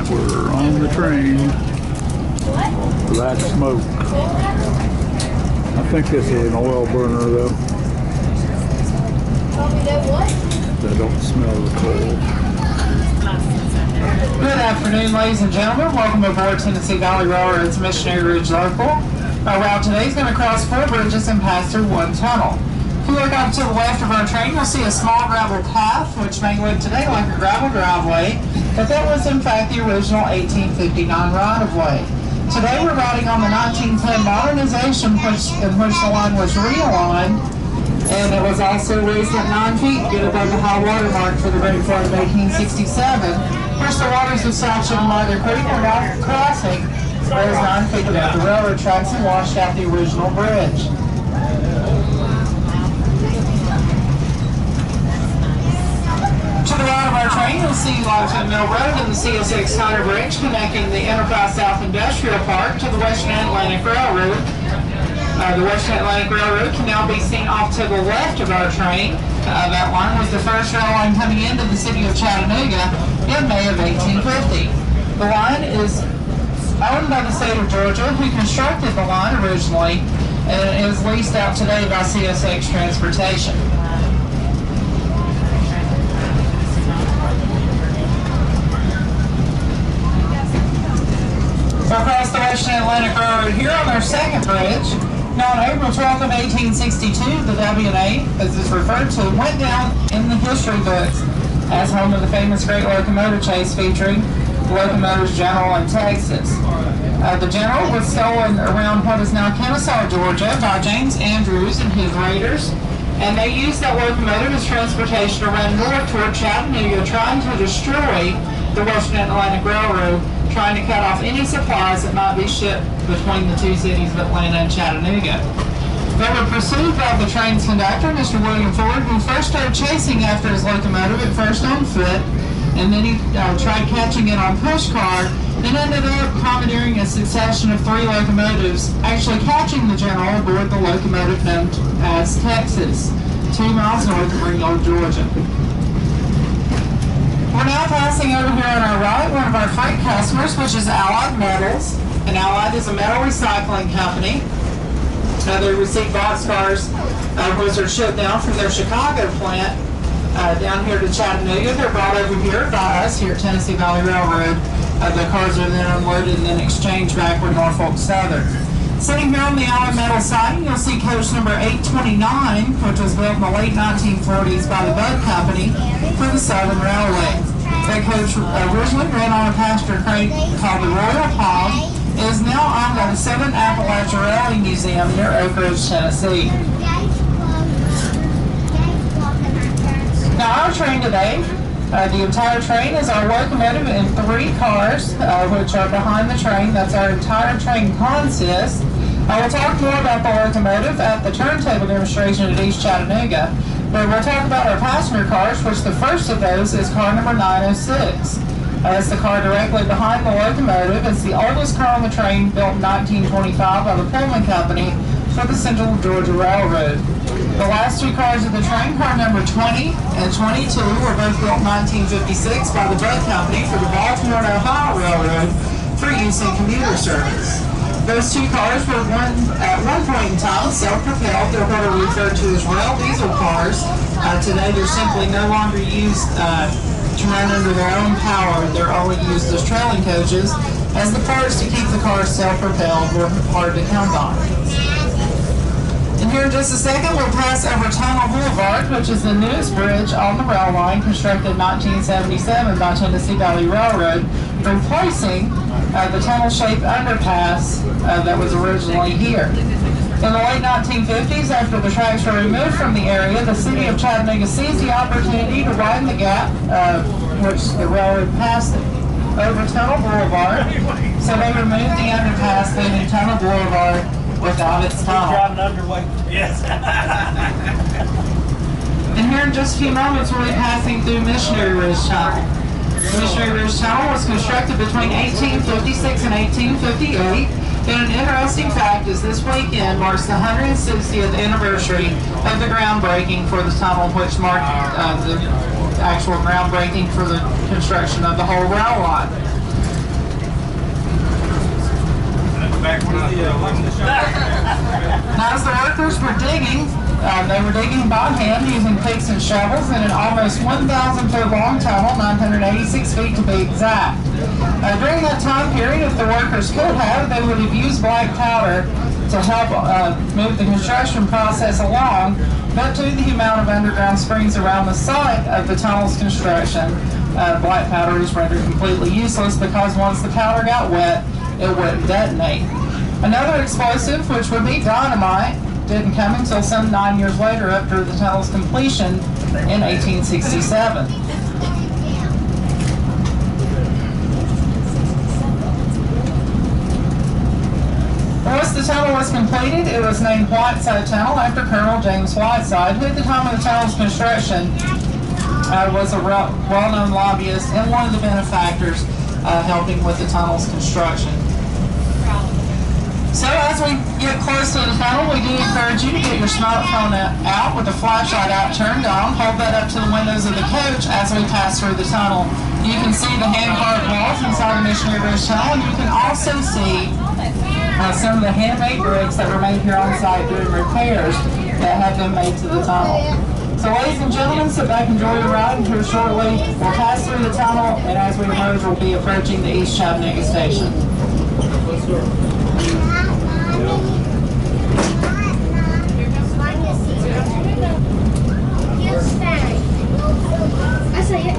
We're on the train. Black smoke. I think this is an oil burner though. They don't smell the coal. Good afternoon, ladies and gentlemen. Welcome aboard Tennessee Valley Railroad's Missionary Ridge Local. Our route today is going to cross 4 bridges and pass through 1 tunnel. If you look off to the left of our train, you'll see a small gravel path, which may look today like a gravel driveway, but that was in fact the original 1859 right-of-way. Today we're riding on the 1910 modernization in which the line was realigned, and it was also raised at 9 feet to get above the high water mark for the Great Flood of 1867. Of course, the waters of South Chickamauga Creek were now crossing, rose 9 feet above the railroad tracks and washed out the original bridge. To the right of our train, you'll see Lobster Mill Road and the CSX Tire Bridge connecting the Enterprise South Industrial Park to the Western Atlantic Railroad. The Western Atlantic Railroad can now be seen off to the left of our train. That line was the first rail line coming into the city of Chattanooga in May of 1850. The line is owned by the state of Georgia, who constructed the line originally, and is leased out today by CSX Transportation. Across the Western Atlantic Railroad here on their second bridge. Now on April 12th of 1862, the W&A, as is referred to, went down in the history books as home of the famous Great Locomotive Chase featuring locomotives General in Texas. The General was stolen around what is now Kennesaw, Georgia by James Andrews and his raiders, and they used that locomotive as transportation to run north toward Chattanooga, trying to destroy the Western Atlantic Railroad, trying to cut off any supplies that might be shipped between the two cities of Atlanta and Chattanooga. They were pursued by the train's conductor, Mr. William Ford, who first started chasing after his locomotive, at first on foot, and then he tried catching it on push car, then ended up commandeering a succession of 3 locomotives, actually catching the General aboard the locomotive known as Texas, 2 miles north of Ringgold, Georgia. We're now passing over here on our right one of our freight customers, which is Allied Metals. And Allied is a metal recycling company. They receive boxcars which are shipped down from their Chicago plant down here to Chattanooga. They're brought over here by us here at Tennessee Valley Railroad. The cars are then unloaded and then exchanged back with Norfolk Southern. Sitting here on the Allied Metal siding, you'll see coach number 829, which was built in the late 1940s by the Budd Company for the Southern Railway. That coach originally ran on a passenger crate called the Royal Hog. It is now owned by the 7th Appalachia Railway Museum near Oak Ridge, Tennessee. Now our train today, the entire train is our locomotive and 3 cars, which are behind the train. That's our entire train consists. I will talk more about the locomotive at the turntable demonstration at East Chattanooga, but we'll talk about our passenger cars, which the first of those is car number 906. It's the car directly behind the locomotive. It's the oldest car on the train, built in 1925 by the Pullman Company for the Central Georgia Railroad. The last 2 cars of the train, car number 20 and 22, were both built in 1956 by the Budd Company for the Baltimore and Ohio Railroad for use in commuter service. Those 2 cars were at one point in time self-propelled. They're what are referred to as rail diesel cars. Today they're simply no longer used to run under their own power. They're only used as trailing coaches, as the parts to keep the cars self-propelled were hard to come by. And here in just a second, we'll pass over Tunnel Boulevard, which is the newest bridge on the rail line, constructed in 1977 by Tennessee Valley Railroad, replacing the tunnel-shaped underpass that was originally here. In the late 1950s, after the tracks were removed from the area, the city of Chattanooga seized the opportunity to widen the gap which the railroad passed over Tunnel Boulevard. So they removed the underpass, leaving Tunnel Boulevard without its tunnel. Driving underway. Yes. And here in just a few moments, we'll be passing through Missionary Ridge Tunnel. The Missionary Ridge Tunnel was constructed between 1856 and 1858. And an interesting fact is this weekend marks the 160th anniversary of the groundbreaking for the tunnel, which marked the actual groundbreaking for the construction of the whole rail line. Now, as the workers were digging, they were digging by hand using picks and shovels in an almost 1,000-foot long tunnel, 986 feet to be exact. During that time period, if the workers could have, they would have used black powder to help move the construction process along, but due to the amount of underground springs around the site of the tunnel's construction, black powder is rendered completely useless because once the powder got wet, it wouldn't detonate. Another explosive, which would be dynamite, didn't come until some 9 years later after the tunnel's completion in 1867. Once the tunnel was completed, it was named Whiteside Tunnel after Colonel James Whiteside, who at the time of the tunnel's construction was a well-known lobbyist and one of the benefactors helping with the tunnel's construction. So as we get close to the tunnel, we do encourage you to get your smartphone out with the flashlight out turned on. Hold that up to the windows of the coach as we pass through the tunnel. You can see the hand-carved walls inside the Missionary Ridge Tunnel, and you can also see some of the handmade bricks that were made here on site during repairs that have been made to the tunnel. So ladies and gentlemen, sit back and enjoy the ride. And here shortly, we'll pass through the tunnel, and as we emerge, we'll be approaching the East Chattanooga Station. I say it.